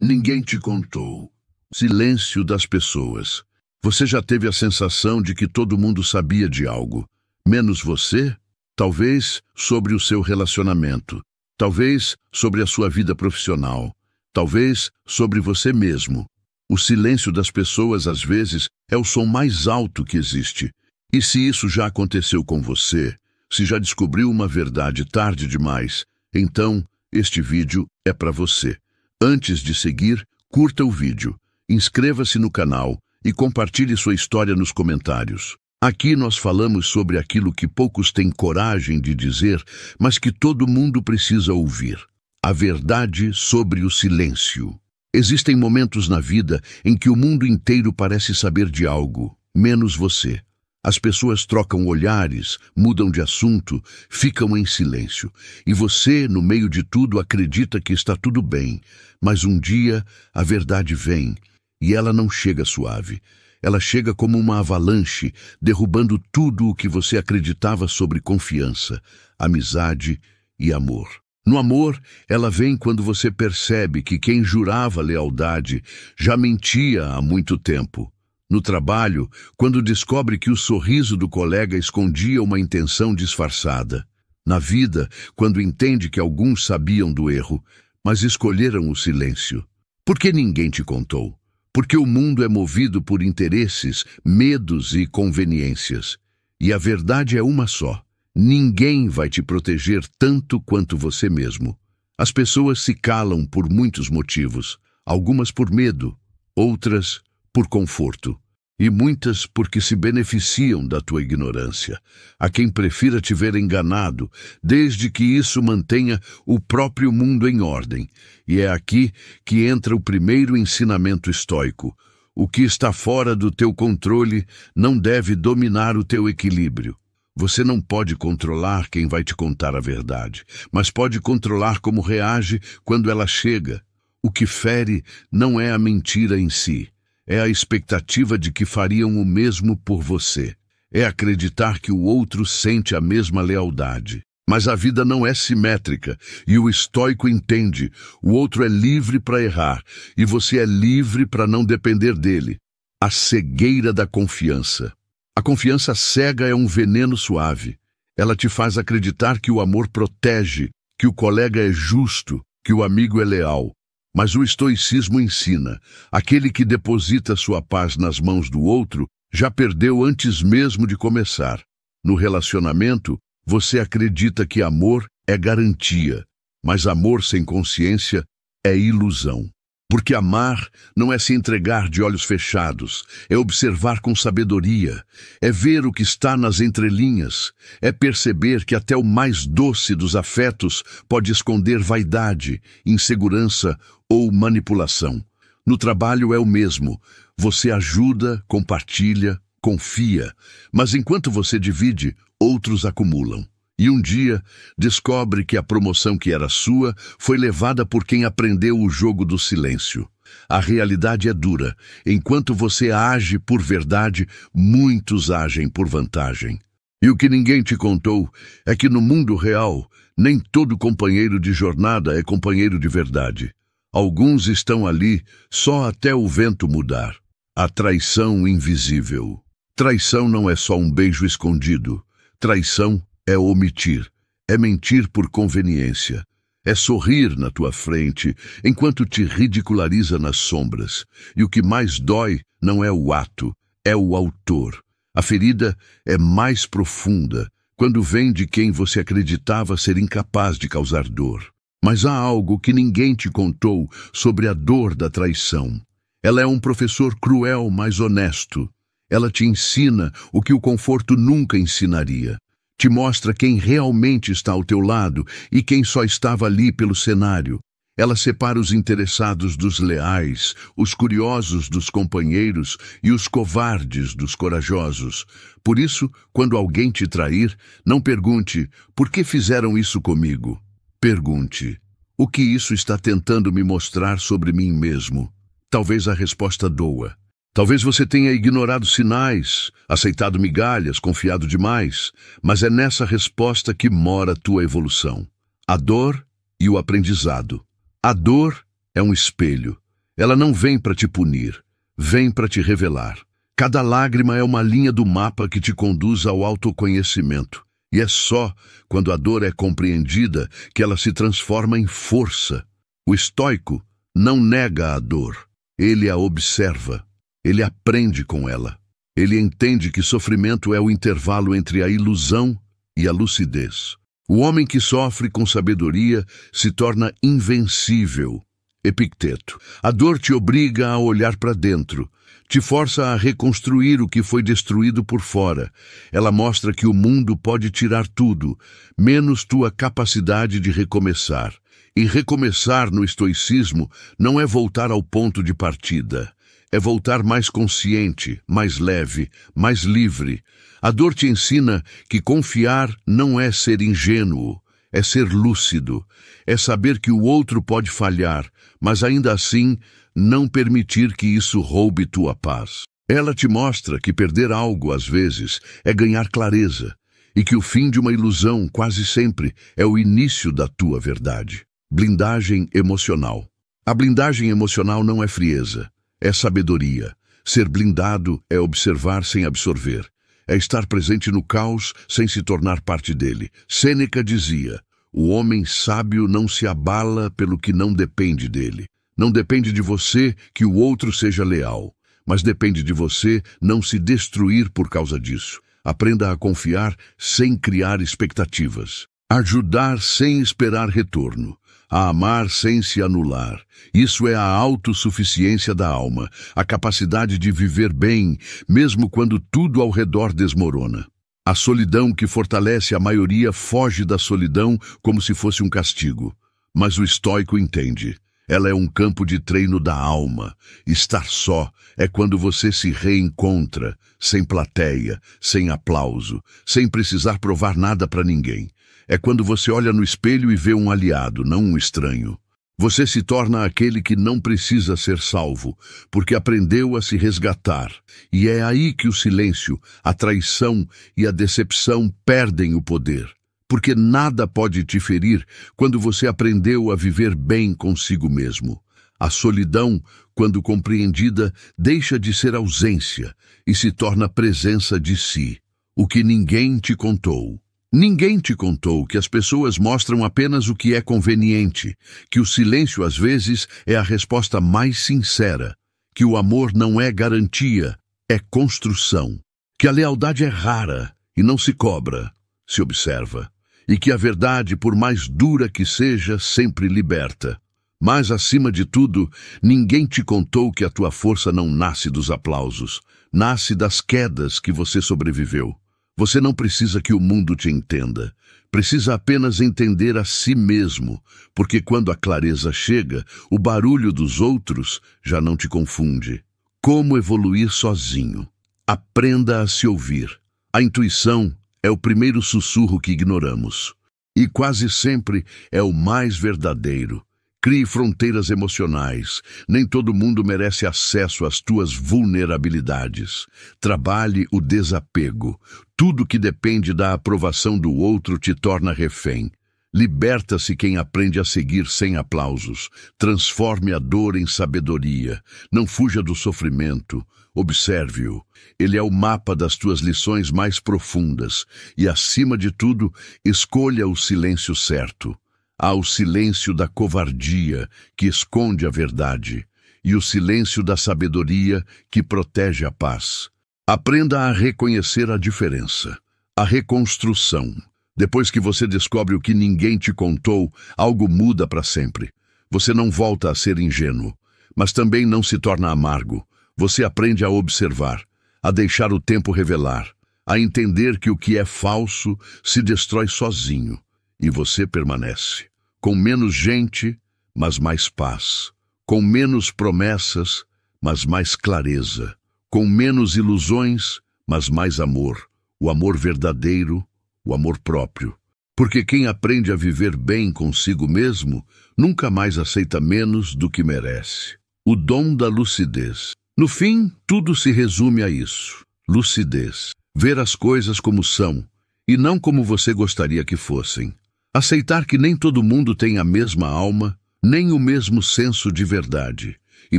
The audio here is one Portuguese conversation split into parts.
Ninguém te contou. Silêncio das pessoas. Você já teve a sensação de que todo mundo sabia de algo, menos você? Talvez sobre o seu relacionamento, talvez sobre a sua vida profissional, talvez sobre você mesmo. O silêncio das pessoas, às vezes, é o som mais alto que existe. E se isso já aconteceu com você, se já descobriu uma verdade tarde demais, então este vídeo é para você. Antes de seguir, curta o vídeo, inscreva-se no canal e compartilhe sua história nos comentários. Aqui nós falamos sobre aquilo que poucos têm coragem de dizer, mas que todo mundo precisa ouvir. A verdade sobre o silêncio. Existem momentos na vida em que o mundo inteiro parece saber de algo, menos você. As pessoas trocam olhares, mudam de assunto, ficam em silêncio. E você, no meio de tudo, acredita que está tudo bem. Mas um dia a verdade vem, e ela não chega suave. Ela chega como uma avalanche, derrubando tudo o que você acreditava sobre confiança, amizade e amor. No amor, ela vem quando você percebe que quem jurava lealdade já mentia há muito tempo. No trabalho, quando descobre que o sorriso do colega escondia uma intenção disfarçada. Na vida, quando entende que alguns sabiam do erro, mas escolheram o silêncio. Por que ninguém te contou? Porque o mundo é movido por interesses, medos e conveniências. E a verdade é uma só. Ninguém vai te proteger tanto quanto você mesmo. As pessoas se calam por muitos motivos. Algumas por medo, outras por conforto, e muitas porque se beneficiam da tua ignorância. Há quem prefira te ver enganado, desde que isso mantenha o próprio mundo em ordem. E é aqui que entra o primeiro ensinamento estoico. O que está fora do teu controle não deve dominar o teu equilíbrio. Você não pode controlar quem vai te contar a verdade, mas pode controlar como reage quando ela chega. O que fere não é a mentira em si. É a expectativa de que fariam o mesmo por você. É acreditar que o outro sente a mesma lealdade. Mas a vida não é simétrica, e o estoico entende. O outro é livre para errar, e você é livre para não depender dele. A cegueira da confiança. A confiança cega é um veneno suave. Ela te faz acreditar que o amor protege, que o colega é justo, que o amigo é leal. Mas o estoicismo ensina, aquele que deposita sua paz nas mãos do outro já perdeu antes mesmo de começar. No relacionamento, você acredita que amor é garantia, mas amor sem consciência é ilusão. Porque amar não é se entregar de olhos fechados, é observar com sabedoria, é ver o que está nas entrelinhas, é perceber que até o mais doce dos afetos pode esconder vaidade, insegurança ou manipulação. No trabalho é o mesmo. Você ajuda, compartilha, confia, mas enquanto você divide, outros acumulam. E um dia, descobre que a promoção que era sua foi levada por quem aprendeu o jogo do silêncio. A realidade é dura. Enquanto você age por verdade, muitos agem por vantagem. E o que ninguém te contou é que no mundo real, nem todo companheiro de jornada é companheiro de verdade. Alguns estão ali só até o vento mudar. A traição invisível. Traição não é só um beijo escondido. Traição é omitir, é mentir por conveniência, é sorrir na tua frente enquanto te ridiculariza nas sombras. E o que mais dói não é o ato, é o autor. A ferida é mais profunda quando vem de quem você acreditava ser incapaz de causar dor. Mas há algo que ninguém te contou sobre a dor da traição. Ela é um professor cruel, mas honesto. Ela te ensina o que o conforto nunca ensinaria. Te mostra quem realmente está ao teu lado e quem só estava ali pelo cenário. Ela separa os interessados dos leais, os curiosos dos companheiros e os covardes dos corajosos. Por isso, quando alguém te trair, não pergunte, por que fizeram isso comigo? Pergunte, o que isso está tentando me mostrar sobre mim mesmo? Talvez a resposta doa. Talvez você tenha ignorado sinais, aceitado migalhas, confiado demais, mas é nessa resposta que mora a tua evolução. A dor e o aprendizado. A dor é um espelho. Ela não vem para te punir, vem para te revelar. Cada lágrima é uma linha do mapa que te conduz ao autoconhecimento. E é só quando a dor é compreendida que ela se transforma em força. O estoico não nega a dor, ele a observa, ele aprende com ela. Ele entende que sofrimento é o intervalo entre a ilusão e a lucidez. O homem que sofre com sabedoria se torna invencível. Epicteto. A dor te obriga a olhar para dentro, te força a reconstruir o que foi destruído por fora. Ela mostra que o mundo pode tirar tudo, menos tua capacidade de recomeçar. E recomeçar no estoicismo não é voltar ao ponto de partida. É voltar mais consciente, mais leve, mais livre. A dor te ensina que confiar não é ser ingênuo, é ser lúcido, é saber que o outro pode falhar, mas ainda assim não permitir que isso roube tua paz. Ela te mostra que perder algo, às vezes, é ganhar clareza, e que o fim de uma ilusão, quase sempre, é o início da tua verdade. Blindagem emocional. A blindagem emocional não é frieza, é sabedoria. Ser blindado é observar sem absorver. É estar presente no caos sem se tornar parte dele. Sêneca dizia: o homem sábio não se abala pelo que não depende dele. Não depende de você que o outro seja leal, mas depende de você não se destruir por causa disso. Aprenda a confiar sem criar expectativas. Ajudar sem esperar retorno. A amar sem se anular. Isso é a autossuficiência da alma, a capacidade de viver bem, mesmo quando tudo ao redor desmorona. A solidão que fortalece a maioria foge da solidão como se fosse um castigo. Mas o estoico entende. Ela é um campo de treino da alma. Estar só é quando você se reencontra, sem plateia, sem aplauso, sem precisar provar nada para ninguém. É quando você olha no espelho e vê um aliado, não um estranho. Você se torna aquele que não precisa ser salvo, porque aprendeu a se resgatar. E é aí que o silêncio, a traição e a decepção perdem o poder. Porque nada pode te ferir quando você aprendeu a viver bem consigo mesmo. A solidão, quando compreendida, deixa de ser ausência e se torna presença de si. O que ninguém te contou. Ninguém te contou que as pessoas mostram apenas o que é conveniente, que o silêncio às vezes é a resposta mais sincera, que o amor não é garantia, é construção, que a lealdade é rara e não se cobra, se observa, e que a verdade, por mais dura que seja, sempre liberta. Mas, acima de tudo, ninguém te contou que a tua força não nasce dos aplausos, nasce das quedas que você sobreviveu. Você não precisa que o mundo te entenda. Precisa apenas entender a si mesmo, porque quando a clareza chega, o barulho dos outros já não te confunde. Como evoluir sozinho? Aprenda a se ouvir. A intuição é o primeiro sussurro que ignoramos. E quase sempre é o mais verdadeiro. Crie fronteiras emocionais. Nem todo mundo merece acesso às tuas vulnerabilidades. Trabalhe o desapego. Tudo que depende da aprovação do outro te torna refém. Liberta-se quem aprende a seguir sem aplausos. Transforme a dor em sabedoria. Não fuja do sofrimento. Observe-o. Ele é o mapa das tuas lições mais profundas. E, acima de tudo, escolha o silêncio certo. Há o silêncio da covardia, que esconde a verdade, e o silêncio da sabedoria, que protege a paz. Aprenda a reconhecer a diferença, a reconstrução. Depois que você descobre o que ninguém te contou, algo muda para sempre. Você não volta a ser ingênuo, mas também não se torna amargo. Você aprende a observar, a deixar o tempo revelar, a entender que o que é falso se destrói sozinho. E você permanece, com menos gente, mas mais paz, com menos promessas, mas mais clareza, com menos ilusões, mas mais amor, o amor verdadeiro, o amor próprio. Porque quem aprende a viver bem consigo mesmo, nunca mais aceita menos do que merece. O dom da lucidez. No fim, tudo se resume a isso. Lucidez. Ver as coisas como são, e não como você gostaria que fossem. Aceitar que nem todo mundo tem a mesma alma, nem o mesmo senso de verdade, e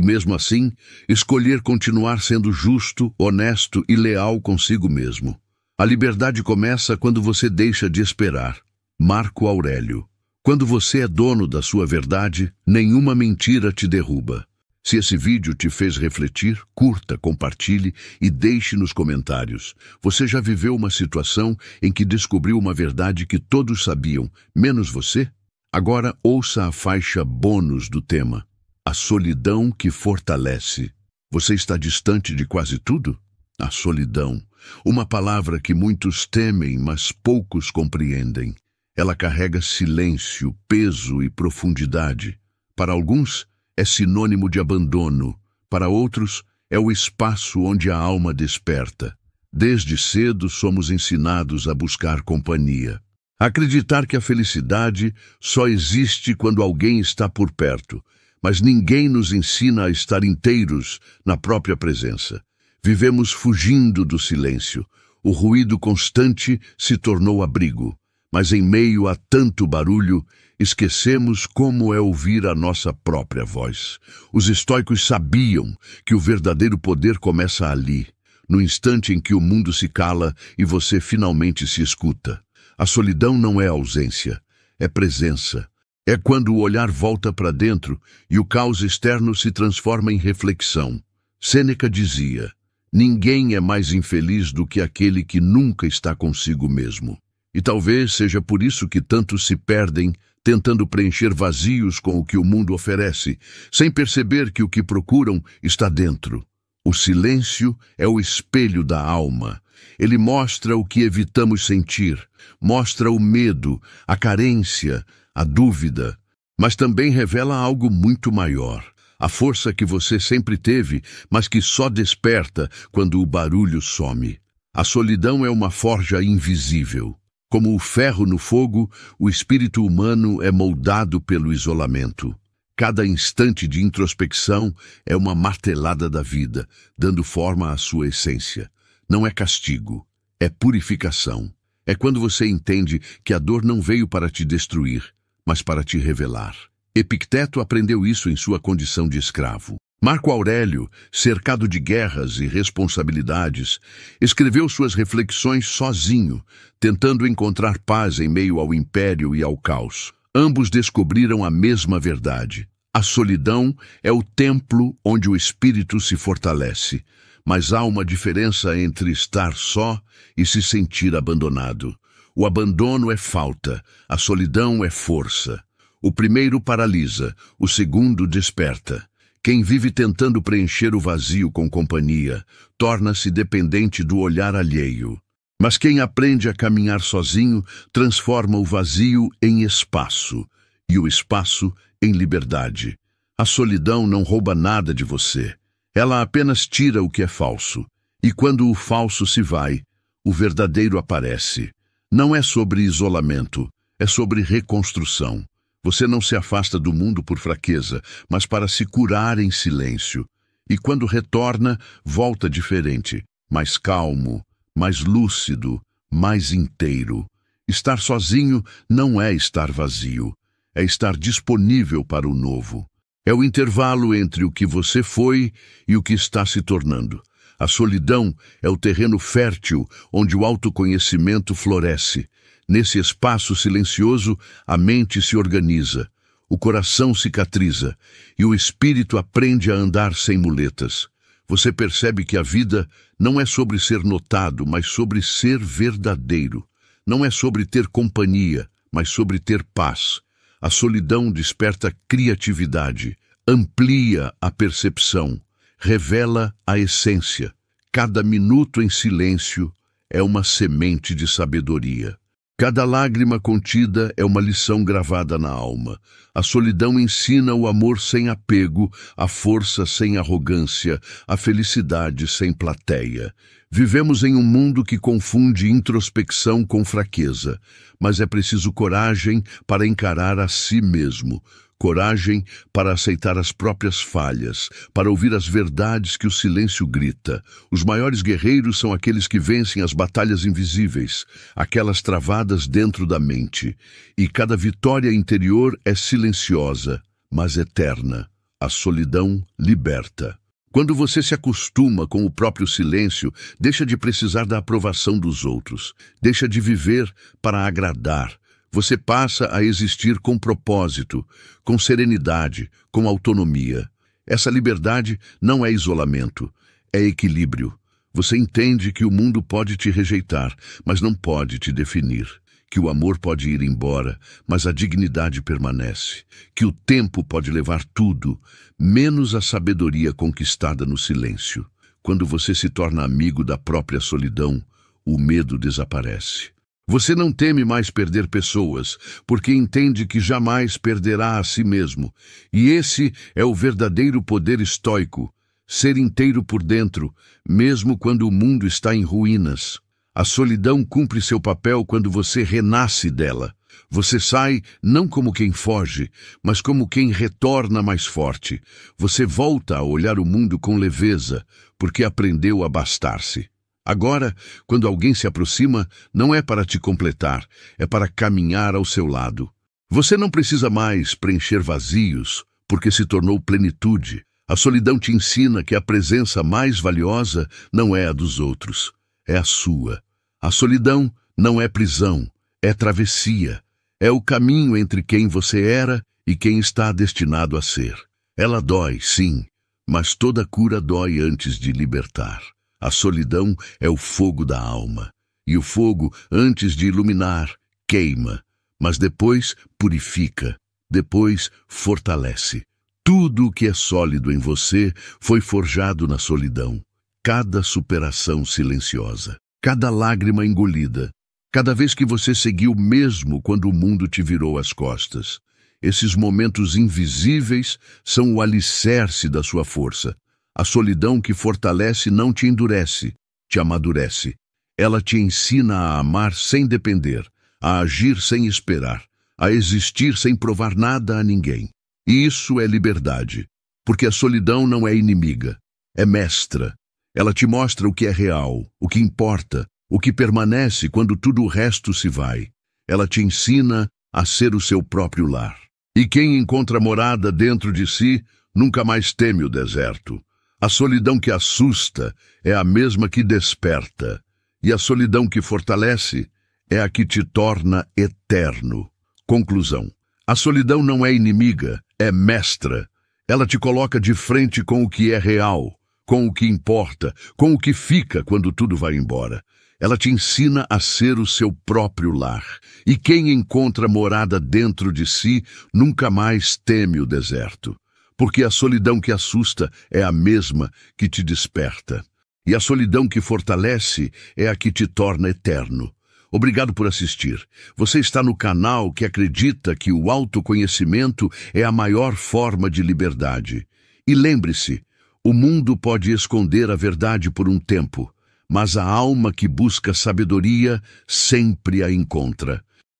mesmo assim, escolher continuar sendo justo, honesto e leal consigo mesmo. A liberdade começa quando você deixa de esperar. Marco Aurélio. Quando você é dono da sua verdade, nenhuma mentira te derruba. Se esse vídeo te fez refletir, curta, compartilhe e deixe nos comentários. Você já viveu uma situação em que descobriu uma verdade que todos sabiam, menos você? Agora ouça a faixa bônus do tema. A solidão que fortalece. Você está distante de quase tudo? A solidão. Uma palavra que muitos temem, mas poucos compreendem. Ela carrega silêncio, peso e profundidade. Para alguns, é sinônimo de abandono. Para outros, é o espaço onde a alma desperta. Desde cedo somos ensinados a buscar companhia. Acreditar que a felicidade só existe quando alguém está por perto, mas ninguém nos ensina a estar inteiros na própria presença. Vivemos fugindo do silêncio. O ruído constante se tornou abrigo, mas em meio a tanto barulho, esquecemos como é ouvir a nossa própria voz. Os estoicos sabiam que o verdadeiro poder começa ali, no instante em que o mundo se cala e você finalmente se escuta. A solidão não é ausência, é presença. É quando o olhar volta para dentro e o caos externo se transforma em reflexão. Sêneca dizia: ninguém é mais infeliz do que aquele que nunca está consigo mesmo. E talvez seja por isso que tantos se perdem, tentando preencher vazios com o que o mundo oferece, sem perceber que o que procuram está dentro. O silêncio é o espelho da alma. Ele mostra o que evitamos sentir, mostra o medo, a carência, a dúvida, mas também revela algo muito maior. A força que você sempre teve, mas que só desperta quando o barulho some. A solidão é uma forja invisível. Como o ferro no fogo, o espírito humano é moldado pelo isolamento. Cada instante de introspecção é uma martelada da vida, dando forma à sua essência. Não é castigo, é purificação. É quando você entende que a dor não veio para te destruir, mas para te revelar. Epicteto aprendeu isso em sua condição de escravo. Marco Aurélio, cercado de guerras e responsabilidades, escreveu suas reflexões sozinho, tentando encontrar paz em meio ao império e ao caos. Ambos descobriram a mesma verdade. A solidão é o templo onde o espírito se fortalece, mas há uma diferença entre estar só e se sentir abandonado. O abandono é falta, a solidão é força. O primeiro paralisa, o segundo desperta. Quem vive tentando preencher o vazio com companhia, torna-se dependente do olhar alheio. Mas quem aprende a caminhar sozinho, transforma o vazio em espaço, e o espaço em liberdade. A solidão não rouba nada de você. Ela apenas tira o que é falso. E quando o falso se vai, o verdadeiro aparece. Não é sobre isolamento, é sobre reconstrução. Você não se afasta do mundo por fraqueza, mas para se curar em silêncio. E quando retorna, volta diferente, mais calmo, mais lúcido, mais inteiro. Estar sozinho não é estar vazio, é estar disponível para o novo. É o intervalo entre o que você foi e o que está se tornando. A solidão é o terreno fértil onde o autoconhecimento floresce. Nesse espaço silencioso, a mente se organiza, o coração cicatriza e o espírito aprende a andar sem muletas. Você percebe que a vida não é sobre ser notado, mas sobre ser verdadeiro. Não é sobre ter companhia, mas sobre ter paz. A solidão desperta criatividade, amplia a percepção, revela a essência. Cada minuto em silêncio é uma semente de sabedoria. Cada lágrima contida é uma lição gravada na alma. A solidão ensina o amor sem apego, a força sem arrogância, a felicidade sem plateia. Vivemos em um mundo que confunde introspecção com fraqueza, mas é preciso coragem para encarar a si mesmo. Coragem para aceitar as próprias falhas, para ouvir as verdades que o silêncio grita. Os maiores guerreiros são aqueles que vencem as batalhas invisíveis, aquelas travadas dentro da mente. E cada vitória interior é silenciosa, mas eterna. A solidão liberta. Quando você se acostuma com o próprio silêncio, deixa de precisar da aprovação dos outros, deixa de viver para agradar. Você passa a existir com propósito, com serenidade, com autonomia. Essa liberdade não é isolamento, é equilíbrio. Você entende que o mundo pode te rejeitar, mas não pode te definir. Que o amor pode ir embora, mas a dignidade permanece. Que o tempo pode levar tudo, menos a sabedoria conquistada no silêncio. Quando você se torna amigo da própria solidão, o medo desaparece. Você não teme mais perder pessoas, porque entende que jamais perderá a si mesmo. E esse é o verdadeiro poder estoico, ser inteiro por dentro, mesmo quando o mundo está em ruínas. A solidão cumpre seu papel quando você renasce dela. Você sai não como quem foge, mas como quem retorna mais forte. Você volta a olhar o mundo com leveza, porque aprendeu a bastar-se. Agora, quando alguém se aproxima, não é para te completar, é para caminhar ao seu lado. Você não precisa mais preencher vazios, porque se tornou plenitude. A solidão te ensina que a presença mais valiosa não é a dos outros, é a sua. A solidão não é prisão, é travessia. É o caminho entre quem você era e quem está destinado a ser. Ela dói, sim, mas toda cura dói antes de libertar. A solidão é o fogo da alma, e o fogo, antes de iluminar, queima, mas depois purifica, depois fortalece. Tudo o que é sólido em você foi forjado na solidão. Cada superação silenciosa, cada lágrima engolida, cada vez que você seguiu mesmo quando o mundo te virou as costas. Esses momentos invisíveis são o alicerce da sua força. A solidão que fortalece não te endurece, te amadurece. Ela te ensina a amar sem depender, a agir sem esperar, a existir sem provar nada a ninguém. E isso é liberdade, porque a solidão não é inimiga, é mestra. Ela te mostra o que é real, o que importa, o que permanece quando tudo o resto se vai. Ela te ensina a ser o seu próprio lar. E quem encontra morada dentro de si, nunca mais teme o deserto. A solidão que assusta é a mesma que desperta, e a solidão que fortalece é a que te torna eterno. Conclusão. A solidão não é inimiga, é mestra. Ela te coloca de frente com o que é real, com o que importa, com o que fica quando tudo vai embora. Ela te ensina a ser o seu próprio lar. E quem encontra morada dentro de si nunca mais teme o deserto. Porque a solidão que assusta é a mesma que te desperta. E a solidão que fortalece é a que te torna eterno. Obrigado por assistir. Você está no canal que acredita que o autoconhecimento é a maior forma de liberdade. E lembre-se, o mundo pode esconder a verdade por um tempo, mas a alma que busca sabedoria sempre a encontra.